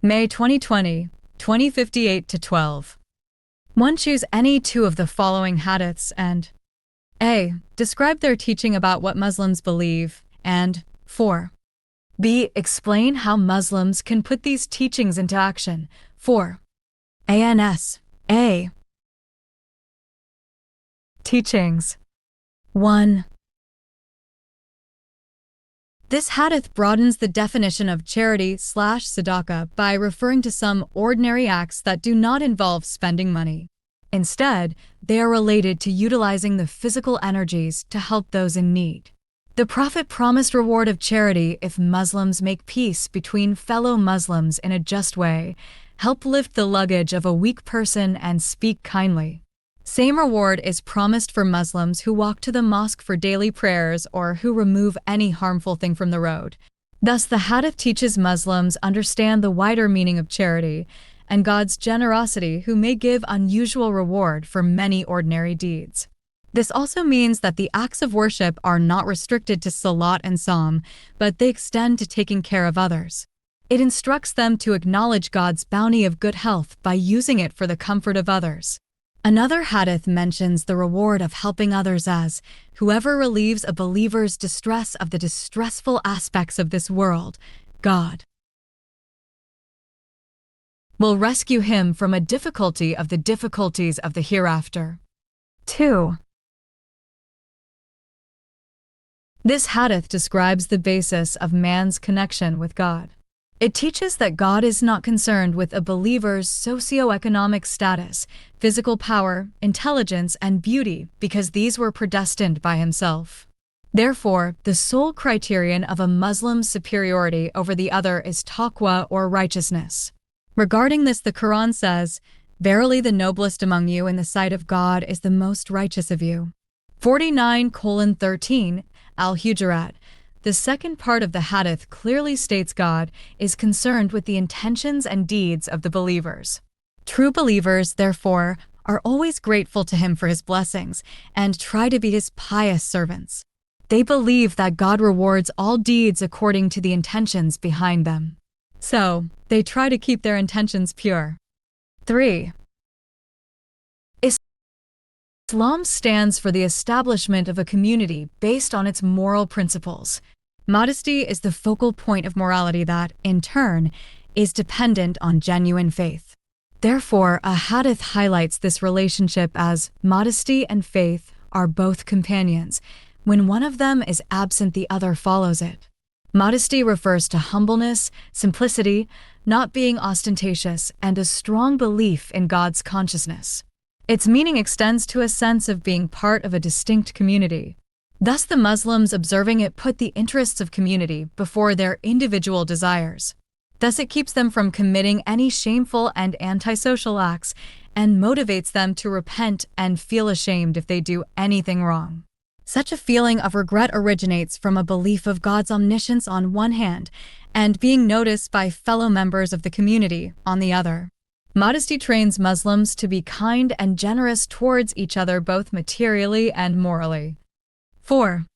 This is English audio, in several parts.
May 2020, 2058 to 12. 1. Choose any two of the following hadiths and A. Describe their teaching about what Muslims believe, and 4. B. Explain how Muslims can put these teachings into action. 4. ANS. A. Teachings. 1. This hadith broadens the definition of charity/sadaqah by referring to some ordinary acts that do not involve spending money. Instead, they are related to utilizing the physical energies to help those in need. The Prophet promised reward of charity if Muslims make peace between fellow Muslims in a just way, help lift the luggage of a weak person, and speak kindly. Same reward is promised for Muslims who walk to the mosque for daily prayers or who remove any harmful thing from the road. Thus, the hadith teaches Muslims understand the wider meaning of charity and God's generosity, who may give unusual reward for many ordinary deeds. This also means that the acts of worship are not restricted to salat and psalm, but they extend to taking care of others. It instructs them to acknowledge God's bounty of good health by using it for the comfort of others. Another hadith mentions the reward of helping others as, whoever relieves a believer's distress of the distressful aspects of this world, God will rescue him from a difficulty of the difficulties of the hereafter. 2. This hadith describes the basis of man's connection with God. It teaches that God is not concerned with a believer's socioeconomic status, physical power, intelligence, and beauty because these were predestined by himself. Therefore, the sole criterion of a Muslim's superiority over the other is taqwa or righteousness. Regarding this, the Quran says, "Verily the noblest among you in the sight of God is the most righteous of you." 49:13, Al-Hujurat. The second part of the hadith clearly states God is concerned with the intentions and deeds of the believers. True believers, therefore, are always grateful to him for his blessings and try to be his pious servants. They believe that God rewards all deeds according to the intentions behind them. So, they try to keep their intentions pure. 3. Islam stands for the establishment of a community based on its moral principles. Modesty is the focal point of morality that, in turn, is dependent on genuine faith. Therefore, a hadith highlights this relationship as modesty and faith are both companions. When one of them is absent, the other follows it. Modesty refers to humbleness, simplicity, not being ostentatious, and a strong belief in God's consciousness. Its meaning extends to a sense of being part of a distinct community. Thus, the Muslims observing it put the interests of community before their individual desires. Thus, it keeps them from committing any shameful and antisocial acts and motivates them to repent and feel ashamed if they do anything wrong. Such a feeling of regret originates from a belief of God's omniscience on one hand and being noticed by fellow members of the community on the other. Modesty trains Muslims to be kind and generous towards each other both materially and morally. 4.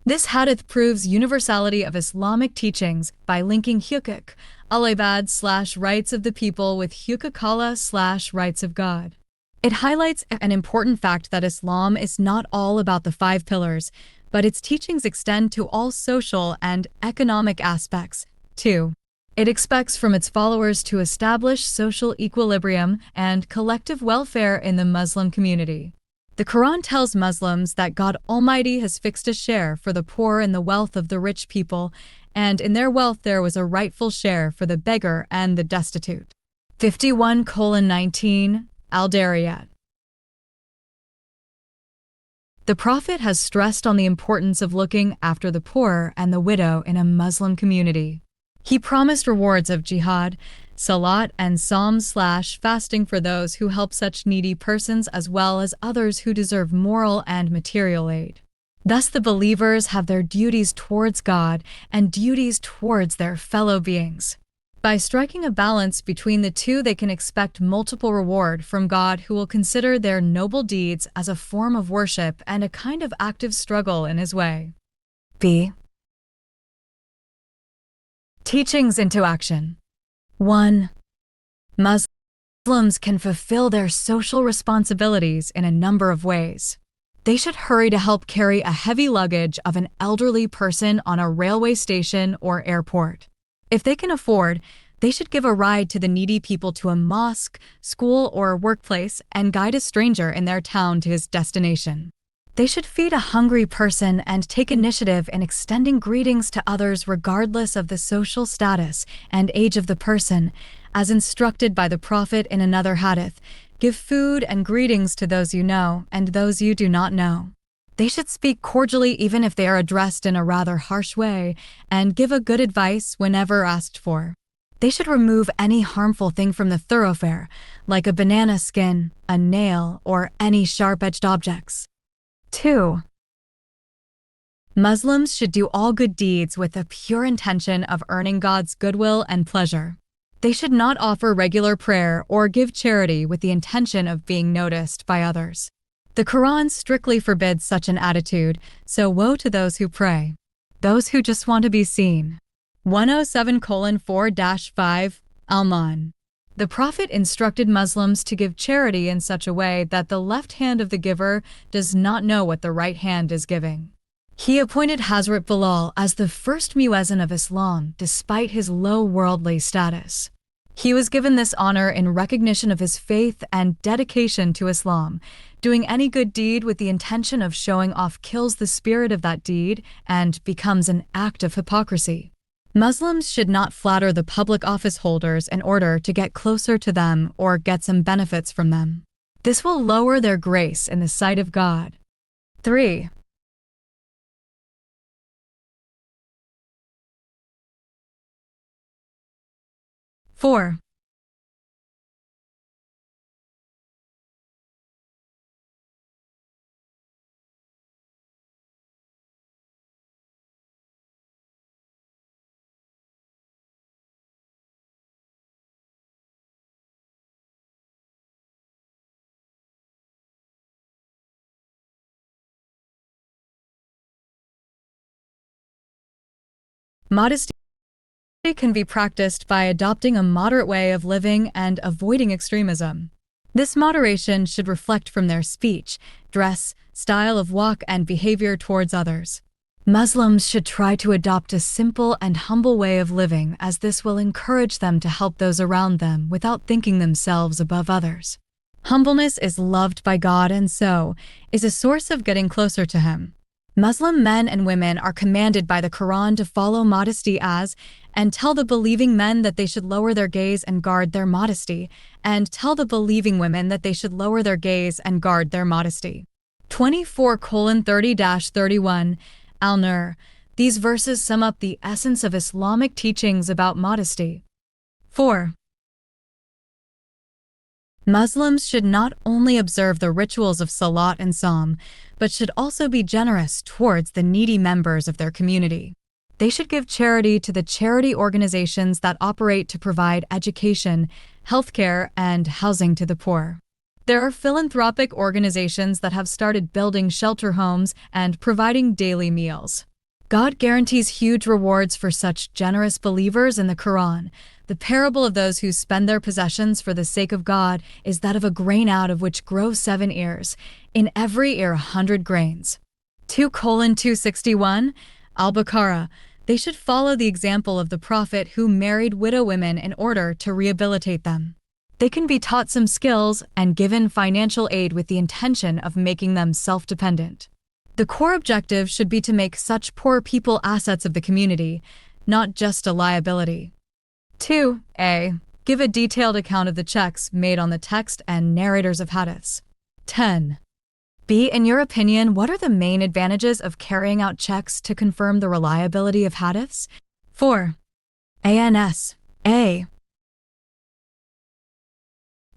This hadith proves universality of Islamic teachings by linking huquq, al-ibad/rights of the people with huquq Allah/rights of God. It highlights an important fact that Islam is not all about the 5 pillars, but its teachings extend to all social and economic aspects, too. It expects from its followers to establish social equilibrium and collective welfare in the Muslim community. The Quran tells Muslims that God Almighty has fixed a share for the poor in the wealth of the rich people, and in their wealth there was a rightful share for the beggar and the destitute. 51:19, Al-Dariyat. The Prophet has stressed on the importance of looking after the poor and the widow in a Muslim community. He promised rewards of jihad, salat, and psalm/fasting for those who help such needy persons as well as others who deserve moral and material aid. Thus, the believers have their duties towards God and duties towards their fellow beings. By striking a balance between the two, they can expect multiple reward from God, who will consider their noble deeds as a form of worship and a kind of active struggle in His way. B. Teachings into action. 1. Muslims can fulfill their social responsibilities in a number of ways. They should hurry to help carry a heavy luggage of an elderly person on a railway station or airport. If they can afford, they should give a ride to the needy people to a mosque, school, or workplace and guide a stranger in their town to his destination. They should feed a hungry person and take initiative in extending greetings to others regardless of the social status and age of the person, as instructed by the Prophet in another hadith. Give food and greetings to those you know and those you do not know. They should speak cordially even if they are addressed in a rather harsh way, and give a good advice whenever asked for. They should remove any harmful thing from the thoroughfare, like a banana skin, a nail, or any sharp-edged objects. 2. Muslims should do all good deeds with the pure intention of earning God's goodwill and pleasure. They should not offer regular prayer or give charity with the intention of being noticed by others. The Quran strictly forbids such an attitude, so woe to those who pray. Those who just want to be seen. 107:4-5 Alman. The Prophet instructed Muslims to give charity in such a way that the left hand of the giver does not know what the right hand is giving. He appointed Hazrat Bilal as the first muezzin of Islam despite his low worldly status. He was given this honor in recognition of his faith and dedication to Islam. Doing any good deed with the intention of showing off kills the spirit of that deed and becomes an act of hypocrisy. Muslims should not flatter the public office holders in order to get closer to them or get some benefits from them. This will lower their grace in the sight of God. 3. Four. Modesty can be practiced by adopting a moderate way of living and avoiding extremism. This moderation should reflect from their speech, dress, style of walk, and behavior towards others. Muslims should try to adopt a simple and humble way of living, as this will encourage them to help those around them without thinking themselves above others. Humbleness is loved by God and so is a source of getting closer to Him. Muslim men and women are commanded by the Quran to follow modesty as, and tell the believing men that they should lower their gaze and guard their modesty, and tell the believing women that they should lower their gaze and guard their modesty. 24:30-31 Al-Nur. These verses sum up the essence of Islamic teachings about modesty. 4. Muslims should not only observe the rituals of Salat and Psalm, but should also be generous towards the needy members of their community. They should give charity to the charity organizations that operate to provide education, healthcare, and housing to the poor. There are philanthropic organizations that have started building shelter homes and providing daily meals. God guarantees huge rewards for such generous believers in the Quran. The parable of those who spend their possessions for the sake of God is that of a grain out of which grow 7 ears, in every ear 100 grains. 2:261 Al-Baqarah. They should follow the example of the Prophet who married widow women in order to rehabilitate them. They can be taught some skills and given financial aid with the intention of making them self-dependent. The core objective should be to make such poor people assets of the community, not just a liability. 2a. Give a detailed account of the checks made on the text and narrators of hadiths. 10. B. In your opinion, what are the main advantages of carrying out checks to confirm the reliability of hadiths? 4. A.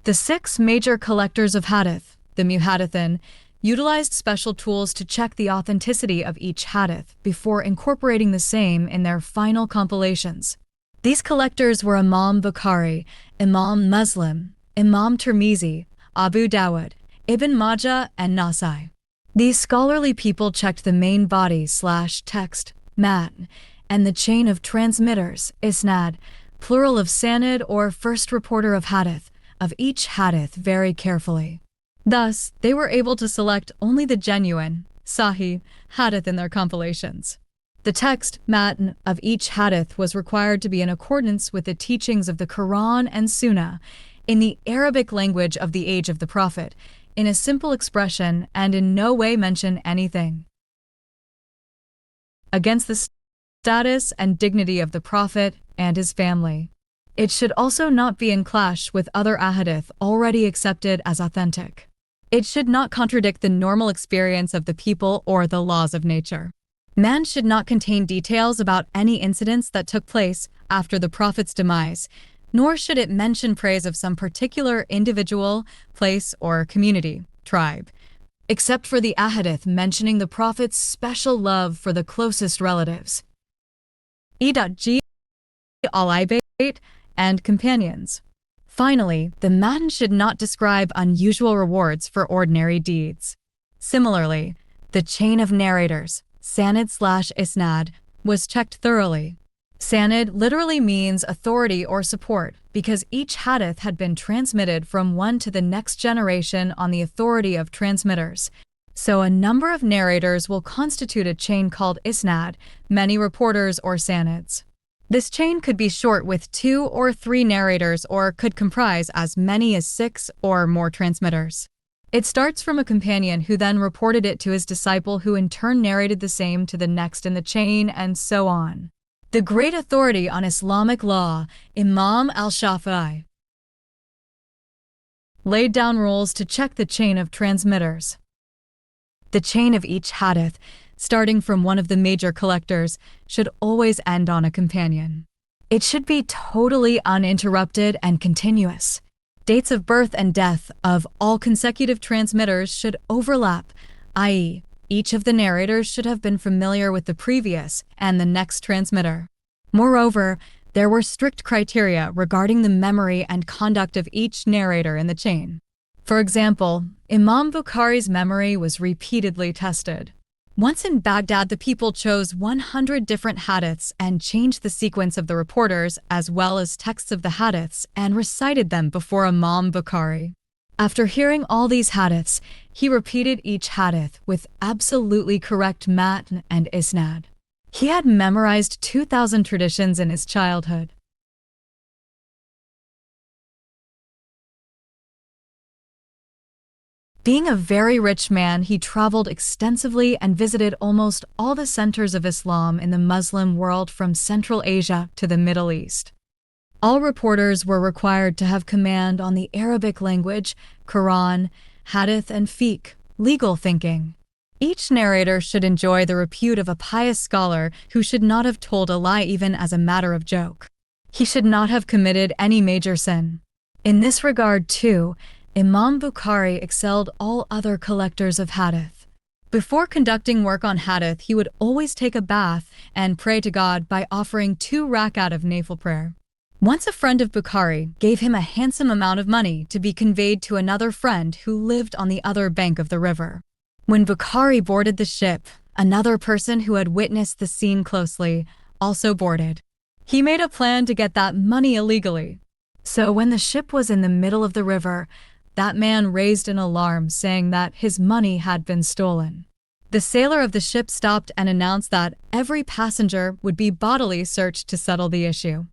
The 6 major collectors of hadith, the muhaddithin, utilized special tools to check the authenticity of each hadith before incorporating the same in their final compilations. These collectors were Imam Bukhari, Imam Muslim, Imam Tirmizi, Abu Dawud, Ibn Majah, and Nasai. These scholarly people checked the main body/text, matn, and the chain of transmitters, isnad, plural of sanad or first reporter of hadith, of each hadith very carefully. Thus, they were able to select only the genuine, sahih, hadith in their compilations. The text, matn, of each hadith was required to be in accordance with the teachings of the Quran and Sunnah, in the Arabic language of the age of the Prophet, in a simple expression and in no way mention anything against the status and dignity of the Prophet and his family. It should also not be in clash with other ahadith already accepted as authentic. It should not contradict the normal experience of the people or the laws of nature. Man should not contain details about any incidents that took place after the Prophet's demise, nor should it mention praise of some particular individual, place, or community, tribe, except for the ahadith mentioning the Prophet's special love for the closest relatives, e.g. al-Ibayt and companions. Finally, the matn should not describe unusual rewards for ordinary deeds. Similarly, the chain of narrators, sanad/isnad, was checked thoroughly. Sanad literally means authority or support because each hadith had been transmitted from one to the next generation on the authority of transmitters. So a number of narrators will constitute a chain called isnad, many reporters or sanads. This chain could be short with 2 or 3 narrators or could comprise as many as 6 or more transmitters. It starts from a companion who then reported it to his disciple who in turn narrated the same to the next in the chain and so on. The great authority on Islamic law, Imam al-Shafi'i, laid down rules to check the chain of transmitters. The chain of each hadith, starting from one of the major collectors, should always end on a companion. It should be totally uninterrupted and continuous. Dates of birth and death of all consecutive transmitters should overlap, i.e., each of the narrators should have been familiar with the previous and the next transmitter. Moreover, there were strict criteria regarding the memory and conduct of each narrator in the chain. For example, Imam Bukhari's memory was repeatedly tested. Once in Baghdad, the people chose 100 different hadiths and changed the sequence of the reporters as well as texts of the hadiths and recited them before Imam Bukhari. After hearing all these hadiths, he repeated each hadith with absolutely correct matn and isnad. He had memorized 2,000 traditions in his childhood. Being a very rich man, he traveled extensively and visited almost all the centers of Islam in the Muslim world from Central Asia to the Middle East. All reporters were required to have command on the Arabic language, Quran, Hadith, and Fiqh, legal thinking. Each narrator should enjoy the repute of a pious scholar who should not have told a lie even as a matter of joke. He should not have committed any major sin. In this regard, too, Imam Bukhari excelled all other collectors of hadith. Before conducting work on hadith, he would always take a bath and pray to God by offering 2 rakat of nafil prayer. Once a friend of Bukhari gave him a handsome amount of money to be conveyed to another friend who lived on the other bank of the river. When Bukhari boarded the ship, another person who had witnessed the scene closely also boarded. He made a plan to get that money illegally. So when the ship was in the middle of the river, that man raised an alarm saying that his money had been stolen. The sailor of the ship stopped and announced that every passenger would be bodily searched to settle the issue.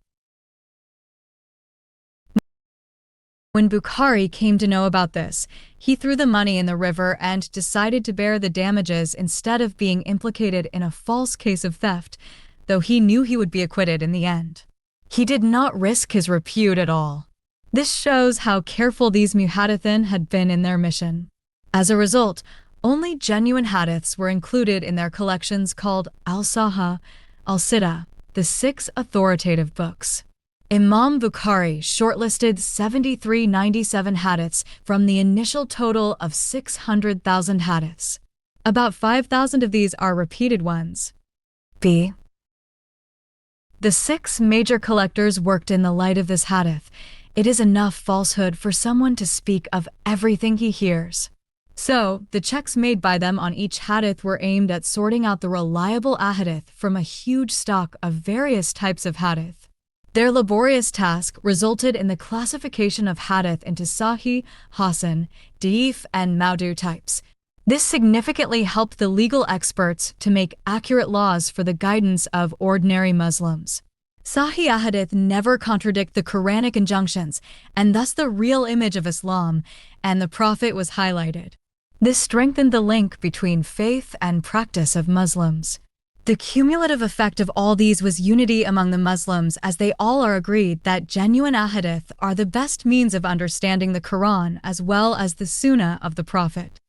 When Bukhari came to know about this, he threw the money in the river and decided to bear the damages instead of being implicated in a false case of theft, though he knew he would be acquitted in the end. He did not risk his repute at all. This shows how careful these muhaddithin had been in their mission. As a result, only genuine hadiths were included in their collections called al-Sahih, al-Sittah, the 6 authoritative books. Imam Bukhari shortlisted 7397 hadiths from the initial total of 600,000 hadiths. About 5,000 of these are repeated ones. B. The 6 major collectors worked in the light of this hadith. It is enough falsehood for someone to speak of everything he hears. So, the checks made by them on each hadith were aimed at sorting out the reliable ahadith from a huge stock of various types of hadith. Their laborious task resulted in the classification of hadith into Sahih, Hasan, Da'if, and Maudu types. This significantly helped the legal experts to make accurate laws for the guidance of ordinary Muslims. Sahih ahadith never contradict the Quranic injunctions, and thus the real image of Islam and the Prophet was highlighted. This strengthened the link between faith and practice of Muslims. The cumulative effect of all these was unity among the Muslims, as they all are agreed that genuine ahadith are the best means of understanding the Quran as well as the Sunnah of the Prophet.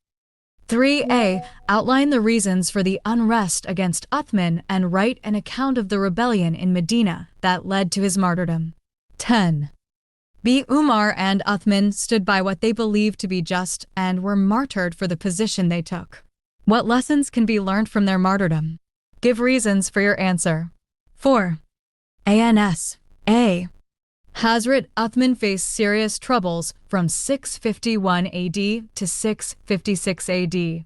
3a. Outline the reasons for the unrest against Uthman and write an account of the rebellion in Medina that led to his martyrdom. 10. B. Umar and Uthman stood by what they believed to be just and were martyred for the position they took. What lessons can be learned from their martyrdom? Give reasons for your answer. 4. ANS. A. Hazrat Uthman faced serious troubles from 651 AD to 656 AD.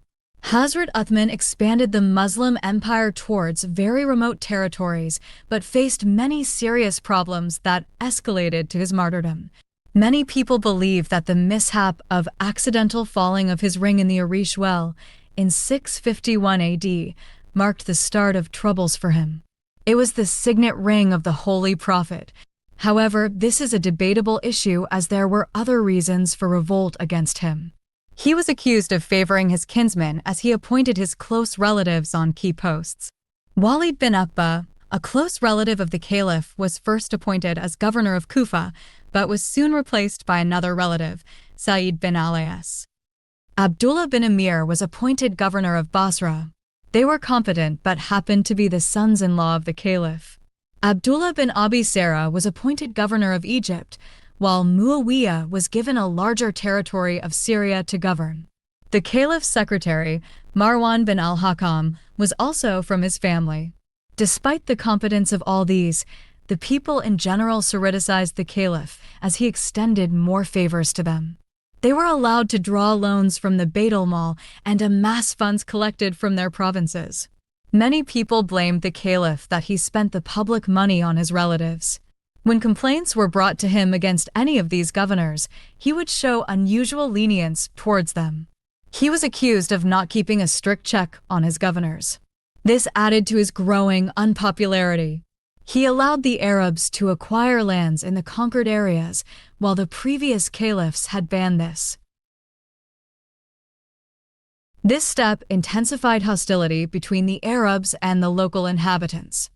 Hazrat Uthman expanded the Muslim empire towards very remote territories, but faced many serious problems that escalated to his martyrdom. Many people believe that the mishap of accidental falling of his ring in the Arish well in 651 AD marked the start of troubles for him. It was the signet ring of the Holy Prophet. However, this is a debatable issue as there were other reasons for revolt against him. He was accused of favoring his kinsmen as he appointed his close relatives on key posts. Walid bin Uqba, a close relative of the Caliph, was first appointed as governor of Kufa, but was soon replaced by another relative, Sa'id bin Al-As. Abdullah bin Amir was appointed governor of Basra. They were competent but happened to be the sons-in-law of the Caliph. Abdullah bin Abi Sarah was appointed governor of Egypt, while Muawiyah was given a larger territory of Syria to govern. The Caliph's secretary, Marwan bin al-Hakam, was also from his family. Despite the competence of all these, the people in general criticized the Caliph as he extended more favors to them. They were allowed to draw loans from the Bait al-Mal and amass funds collected from their provinces. Many people blamed the Caliph that he spent the public money on his relatives. When complaints were brought to him against any of these governors, he would show unusual lenience towards them. He was accused of not keeping a strict check on his governors. This added to his growing unpopularity. He allowed the Arabs to acquire lands in the conquered areas, while the previous caliphs had banned this. This step intensified hostility between the Arabs and the local inhabitants.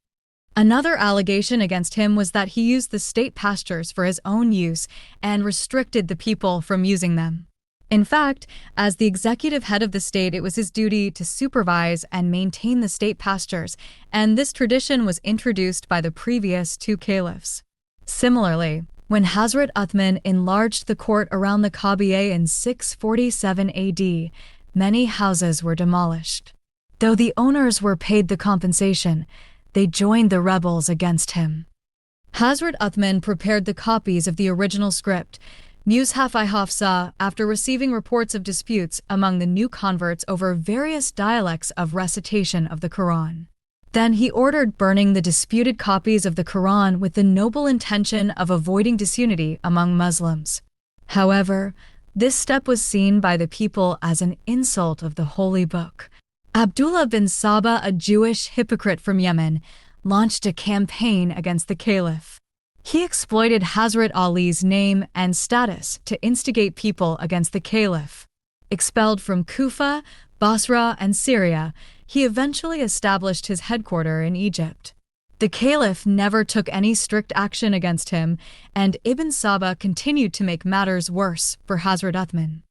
Another allegation against him was that he used the state pastures for his own use and restricted the people from using them. In fact, as the executive head of the state, it was his duty to supervise and maintain the state pastures, and this tradition was introduced by the previous two caliphs. Similarly, when Hazrat Uthman enlarged the court around the Kaaba in 647 AD, many houses were demolished. Though the owners were paid the compensation, they joined the rebels against him. Hazrat Uthman prepared the copies of the original script, Mushaf-i Hafsa, after receiving reports of disputes among the new converts over various dialects of recitation of the Quran. Then he ordered burning the disputed copies of the Quran with the noble intention of avoiding disunity among Muslims. However, this step was seen by the people as an insult of the Holy Book. Abdullah bin Saba, a Jewish hypocrite from Yemen, launched a campaign against the Caliph. He exploited Hazrat Ali's name and status to instigate people against the Caliph. Expelled from Kufa, Basra, and Syria, he eventually established his headquarters in Egypt. The Caliph never took any strict action against him, and Ibn Saba continued to make matters worse for Hazrat Uthman.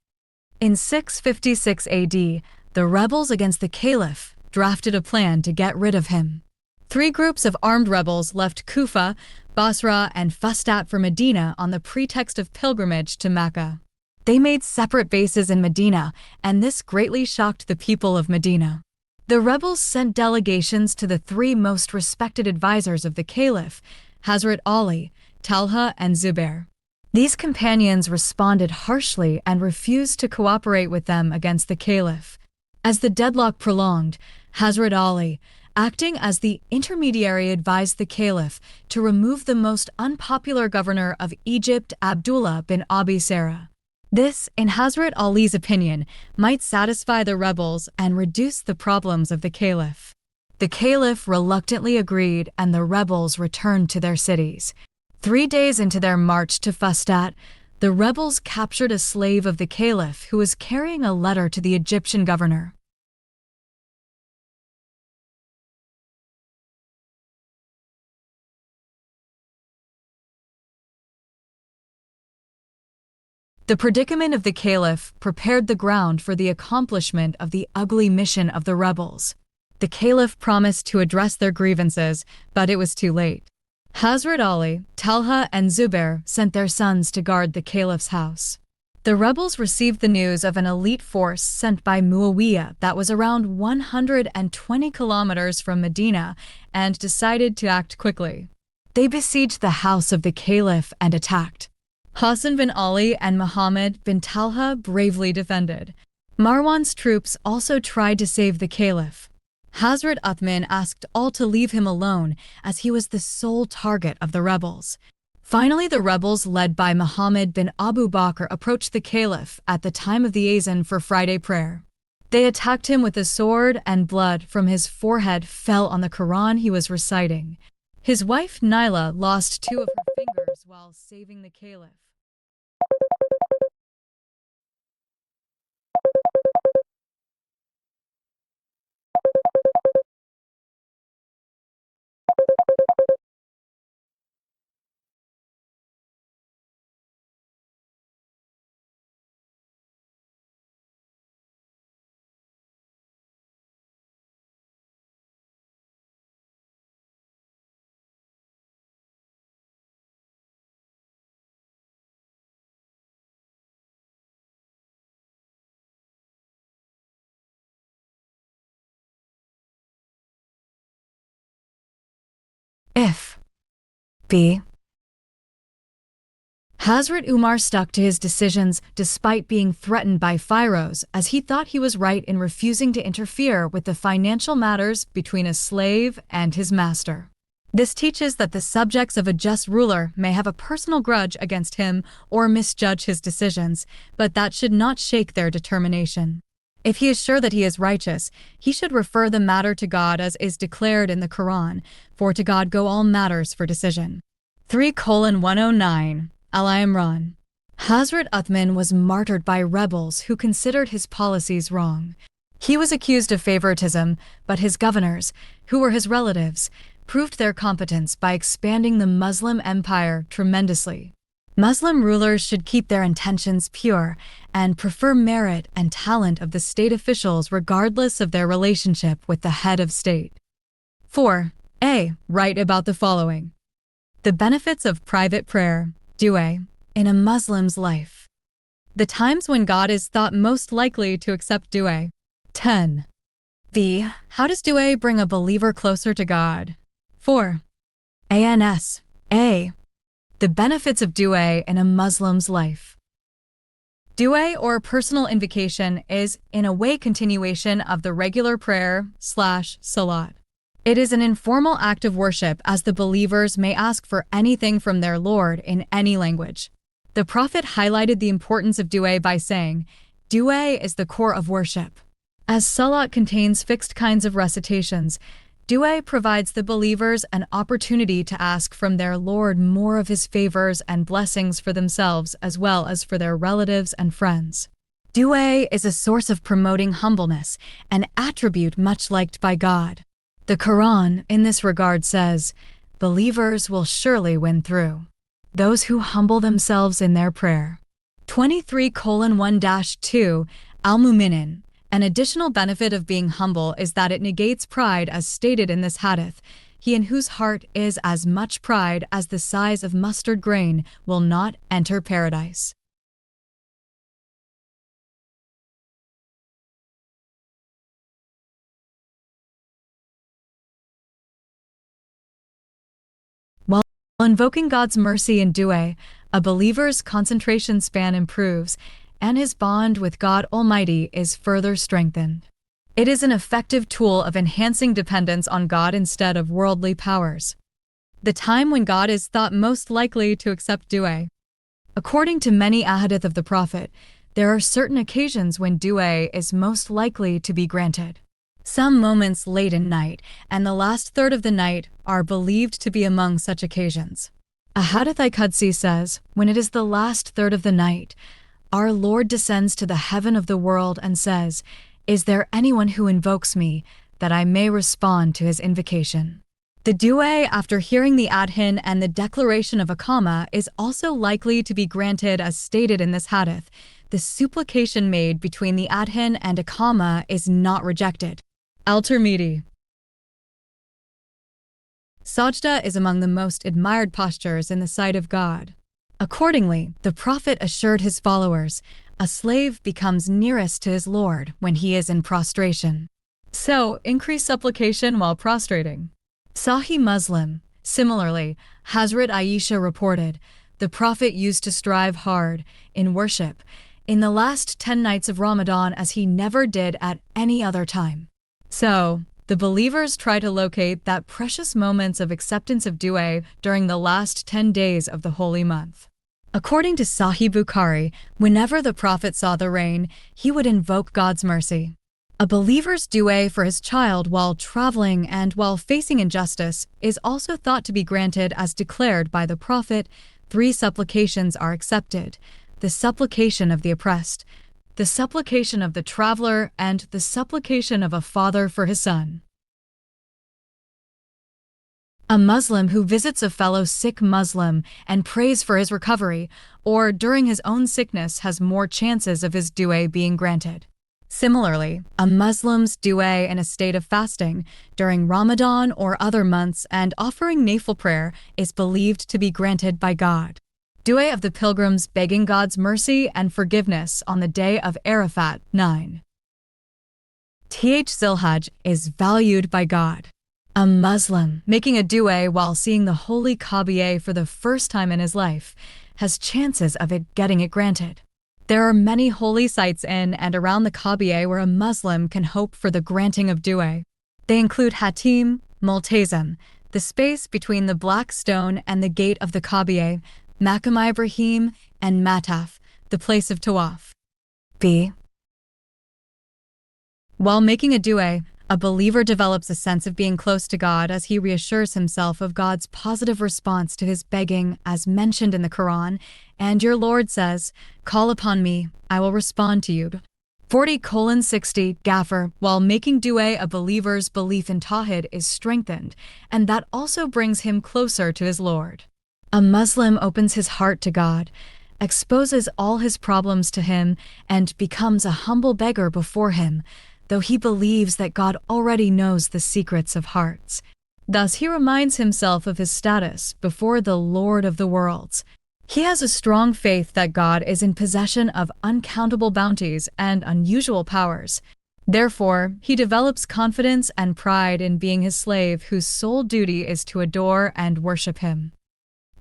In 656 AD, the rebels against the Caliph drafted a plan to get rid of him. 3 groups of armed rebels left Kufa, Basra, and Fustat for Medina on the pretext of pilgrimage to Mecca. They made separate bases in Medina, and this greatly shocked the people of Medina. The rebels sent delegations to the 3 most respected advisors of the Caliph, Hazrat Ali, Talha, and Zubair. These companions responded harshly and refused to cooperate with them against the caliph. As the deadlock prolonged, Hazrat Ali, acting as the intermediary, advised the caliph to remove the most unpopular governor of Egypt, Abdullah bin Abi Sarah. This, in Hazrat Ali's opinion, might satisfy the rebels and reduce the problems of the caliph. The caliph reluctantly agreed, and the rebels returned to their cities. 3 days into their march to Fustat, the rebels captured a slave of the caliph who was carrying a letter to the Egyptian governor. The predicament of the caliph prepared the ground for the accomplishment of the ugly mission of the rebels. The caliph promised to address their grievances, but it was too late. Hazrat Ali, Talha, and Zubair sent their sons to guard the caliph's house. The rebels received the news of an elite force sent by Muawiyah that was around 120 kilometers from Medina and decided to act quickly. They besieged the house of the caliph and attacked. Hassan bin Ali and Muhammad bin Talha bravely defended. Marwan's troops also tried to save the caliph. Hazrat Uthman asked all to leave him alone as he was the sole target of the rebels. Finally, the rebels led by Muhammad bin Abu Bakr approached the caliph at the time of the Azan for Friday prayer. They attacked him with a sword, and blood from his forehead fell on the Quran he was reciting. His wife Naila lost 2 of her fingers while saving the caliph. If B. Hazrat Umar stuck to his decisions despite being threatened by Firoz, as he thought he was right in refusing to interfere with the financial matters between a slave and his master. This teaches that the subjects of a just ruler may have a personal grudge against him or misjudge his decisions, but that should not shake their determination. If he is sure that he is righteous, he should refer the matter to God as is declared in the Quran, for to God go all matters for decision. 3:109 Al-Imran. Hazrat Uthman was martyred by rebels who considered his policies wrong. He was accused of favoritism, but his governors, who were his relatives, proved their competence by expanding the Muslim empire tremendously. Muslim rulers should keep their intentions pure and prefer merit and talent of the state officials regardless of their relationship with the head of state. 4. A. Write about the following. The benefits of private prayer, dua, in a Muslim's life. The times when God is thought most likely to accept dua. 10. B. How does dua bring a believer closer to God? 4. ANS. A. The benefits of dua in a Muslim's life. Dua, or personal invocation, is in a way continuation of the regular prayer/salat. It is an informal act of worship, as the believers may ask for anything from their Lord in any language. The Prophet highlighted the importance of dua by saying, "Dua is the core of worship." As salat contains fixed kinds of recitations, dua provides the believers an opportunity to ask from their Lord more of His favors and blessings for themselves as well as for their relatives and friends. Dua is a source of promoting humbleness, an attribute much liked by God. The Quran, in this regard, says, "Believers will surely win through those who humble themselves in their prayer." 23:1-2 Al-Mu'minin. An additional benefit of being humble is that it negates pride, as stated in this hadith. He in whose heart is as much pride as the size of mustard grain will not enter paradise. While invoking God's mercy in dua, A believer's concentration span improves, and his bond with God Almighty is further strengthened. It is an effective tool of enhancing dependence on God instead of worldly powers. The time when God is thought most likely to accept dua. According to many ahadith of the Prophet, there are certain occasions when dua is most likely to be granted. Some moments late in night and the last third of the night are believed to be among such occasions. A hadith Qudsi says, when it is the last third of the night, our Lord descends to the heaven of the world and says, "Is there anyone who invokes me, that I may respond to his invocation?" The dua after hearing the adhan and the declaration of Iqama is also likely to be granted as stated in this hadith. The supplication made between the adhan and Iqama is not rejected. Al-Tirmidhi. Sajda is among the most admired postures in the sight of God. Accordingly, the Prophet assured his followers, a slave becomes nearest to his Lord when he is in prostration. So, increase supplication while prostrating. Sahih Muslim. Similarly, Hazrat Aisha reported, the Prophet used to strive hard, in worship, in the last 10 nights of Ramadan as he never did at any other time. So, the believers try to locate that precious moments of acceptance of dua during the last 10 days of the holy month. According to Sahih Bukhari, whenever the Prophet saw the rain, he would invoke God's mercy. A believer's dua for his child while traveling and while facing injustice is also thought to be granted as declared by the Prophet. 3 supplications are accepted: the supplication of the oppressed, the supplication of the traveler, and the supplication of a father for his son. A Muslim who visits a fellow sick Muslim and prays for his recovery, or during his own sickness, has more chances of his dua being granted. Similarly, a Muslim's dua in a state of fasting, during Ramadan or other months, and offering nafil prayer is believed to be granted by God. Dua of the pilgrims begging God's mercy and forgiveness on the day of Arafat. 9. Zilhajj is valued by God. A Muslim making a dua while seeing the holy Kaaba for the first time in his life has chances of getting it granted. There are many holy sites in and around the Kaaba where a Muslim can hope for the granting of dua. They include Hatim, Multazam, the space between the black stone and the gate of the Kaaba, Maqam Ibrahim, and Mataf, the place of Tawaf. B. While making a dua, a believer develops a sense of being close to God as he reassures himself of God's positive response to his begging as mentioned in the Quran, and your Lord says, "Call upon me, I will respond to you." 40:60 Gaffer. While making dua, a believer's belief in Tawhid is strengthened, and that also brings him closer to his Lord. A Muslim opens his heart to God, exposes all his problems to him, and becomes a humble beggar before him, though he believes that God already knows the secrets of hearts. Thus he reminds himself of his status before the Lord of the worlds. He has a strong faith that God is in possession of uncountable bounties and unusual powers. Therefore, he develops confidence and pride in being his slave whose sole duty is to adore and worship him.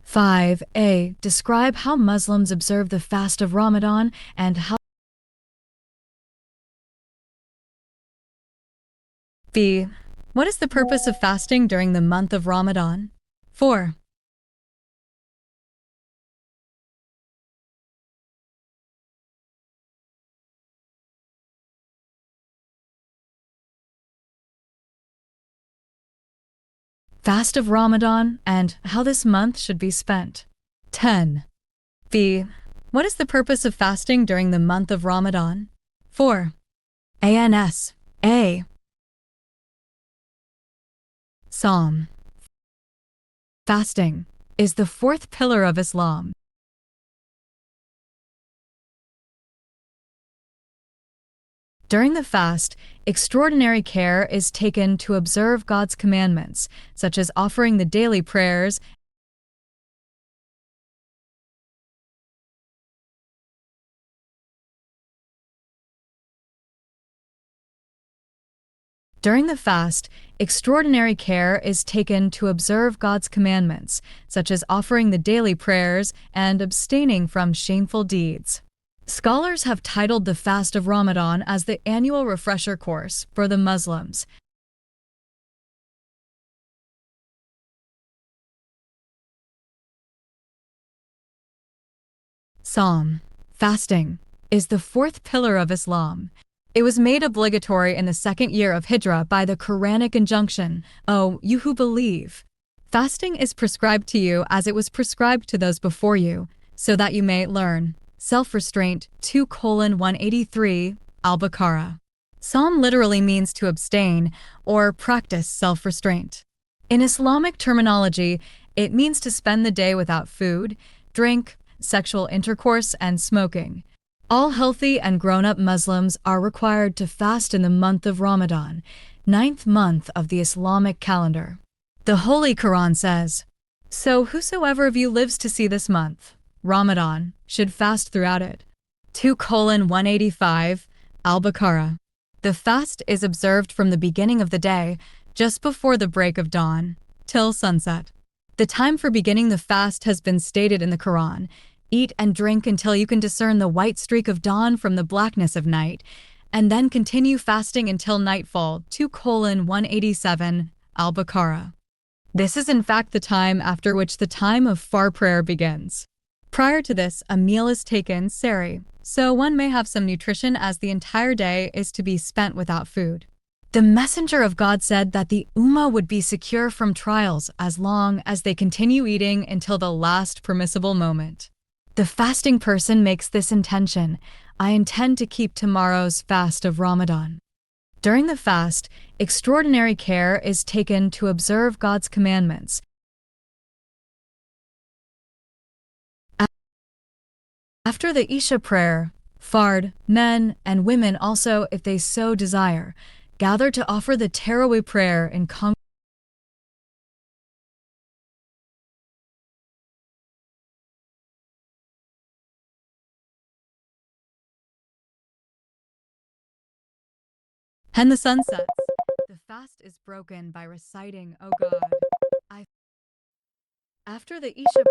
5a. Describe how Muslims observe the fast of Ramadan and how B. What is the purpose of fasting during the month of Ramadan? 4. Fast of Ramadan and how this month should be spent. 10. B. What is the purpose of fasting during the month of Ramadan? 4. ANS. A. Psalm. Fasting is the 4th pillar of Islam. During the fast, extraordinary care is taken to observe God's commandments, such as offering the daily prayers During the fast, extraordinary care is taken to observe God's commandments, such as offering the daily prayers and abstaining from shameful deeds. Scholars have titled the fast of Ramadan as the annual refresher course for the Muslims. Psalm. Fasting is the fourth pillar of Islam. It was made obligatory in the second year of Hijrah by the Quranic injunction, "O you who believe." Fasting is prescribed to you as it was prescribed to those before you, so that you may learn. Self-restraint 2:183, Al-Baqarah. Psalm literally means to abstain or practice self-restraint. In Islamic terminology, it means to spend the day without food, drink, sexual intercourse, and smoking. All healthy and grown-up Muslims are required to fast in the month of Ramadan, 9th month of the Islamic calendar. The Holy Quran says, "So whosoever of you lives to see this month, Ramadan, should fast throughout it." 2:185, Al-Baqarah. The fast is observed from the beginning of the day, just before the break of dawn, till sunset. The time for beginning the fast has been stated in the Quran. Eat and drink until you can discern the white streak of dawn from the blackness of night, and then continue fasting until nightfall. 2:187, Al-Baqarah. This is in fact the time after which the time of far prayer begins. Prior to this, a meal is taken, sehri, so one may have some nutrition as the entire day is to be spent without food. The Messenger of God said that the Ummah would be secure from trials as long as they continue eating until the last permissible moment. The fasting person makes this intention: I intend to keep tomorrow's fast of Ramadan. During the fast, extraordinary care is taken to observe God's commandments. After the Isha prayer, fard, men and women also, if they so desire, gather to offer the Tarawih prayer in congregation. When the sun sets, the fast is broken by reciting, "O God, I..." After the Isha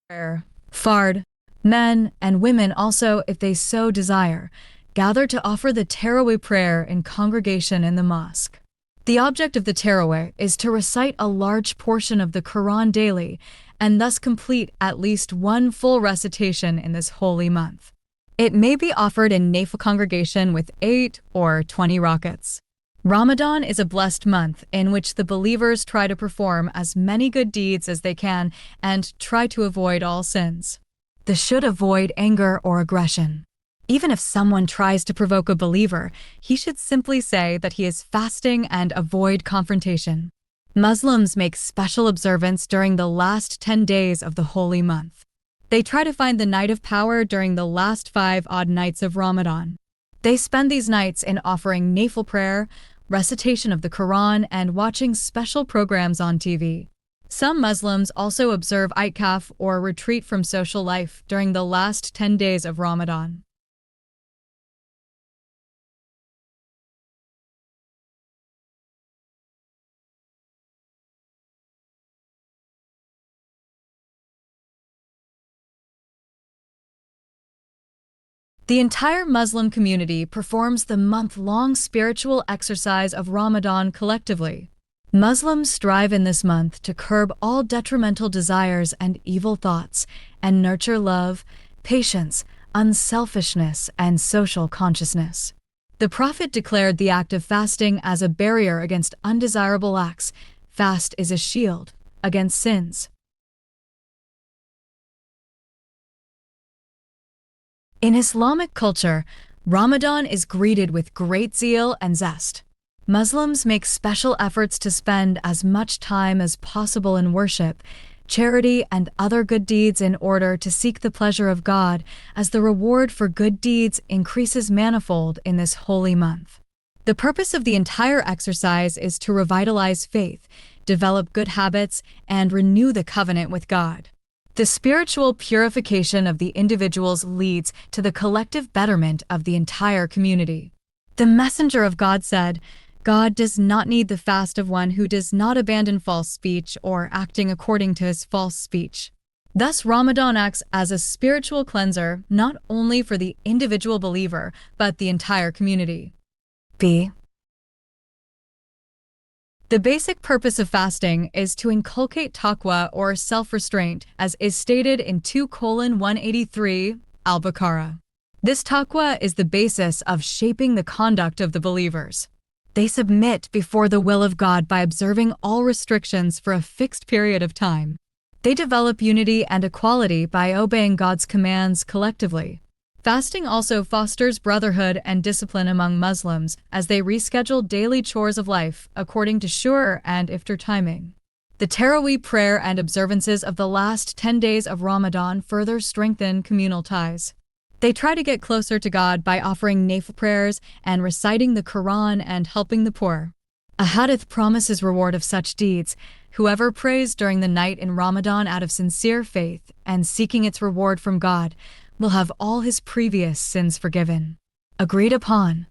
prayer, fard, men and women also, if they so desire, gather to offer the Tarawih prayer in congregation in the mosque. The object of the Tarawih is to recite a large portion of the Quran daily and thus complete at least one full recitation in this holy month. It may be offered in nafil congregation with 8 or 20 rakats. Ramadan is a blessed month in which the believers try to perform as many good deeds as they can and try to avoid all sins. They should avoid anger or aggression. Even if someone tries to provoke a believer, he should simply say that he is fasting and avoid confrontation. Muslims make special observance during the last 10 days of the holy month. They try to find the night of power during the last 5 odd nights of Ramadan. They spend these nights in offering nafil prayer, recitation of the Quran, and watching special programs on TV. Some Muslims also observe i'tikaf or retreat from social life during the last 10 days of Ramadan. The entire Muslim community performs the month-long spiritual exercise of Ramadan collectively. Muslims strive in this month to curb all detrimental desires and evil thoughts and nurture love, patience, unselfishness, and social consciousness. The Prophet declared the act of fasting as a barrier against undesirable acts. Fast is a shield against sins. In Islamic culture, Ramadan is greeted with great zeal and zest. Muslims make special efforts to spend as much time as possible in worship, charity, and other good deeds in order to seek the pleasure of God, as the reward for good deeds increases manifold in this holy month. The purpose of the entire exercise is to revitalize faith, develop good habits, and renew the covenant with God. The spiritual purification of the individuals leads to the collective betterment of the entire community. The Messenger of God said, God does not need the fast of one who does not abandon false speech or acting according to his false speech. Thus, Ramadan acts as a spiritual cleanser not only for the individual believer, but the entire community. B. The basic purpose of fasting is to inculcate taqwa or self-restraint, as is stated in 2:183 Al-Baqarah. This taqwa is the basis of shaping the conduct of the believers. They submit before the will of God by observing all restrictions for a fixed period of time. They develop unity and equality by obeying God's commands collectively. Fasting also fosters brotherhood and discipline among Muslims as they reschedule daily chores of life according to Shur and Iftar timing. The Taraweeh prayer and observances of the last 10 days of Ramadan further strengthen communal ties. They try to get closer to God by offering nafil prayers and reciting the Quran and helping the poor. A hadith promises reward of such deeds. Whoever prays during the night in Ramadan out of sincere faith and seeking its reward from God will have all his previous sins forgiven. Agreed upon.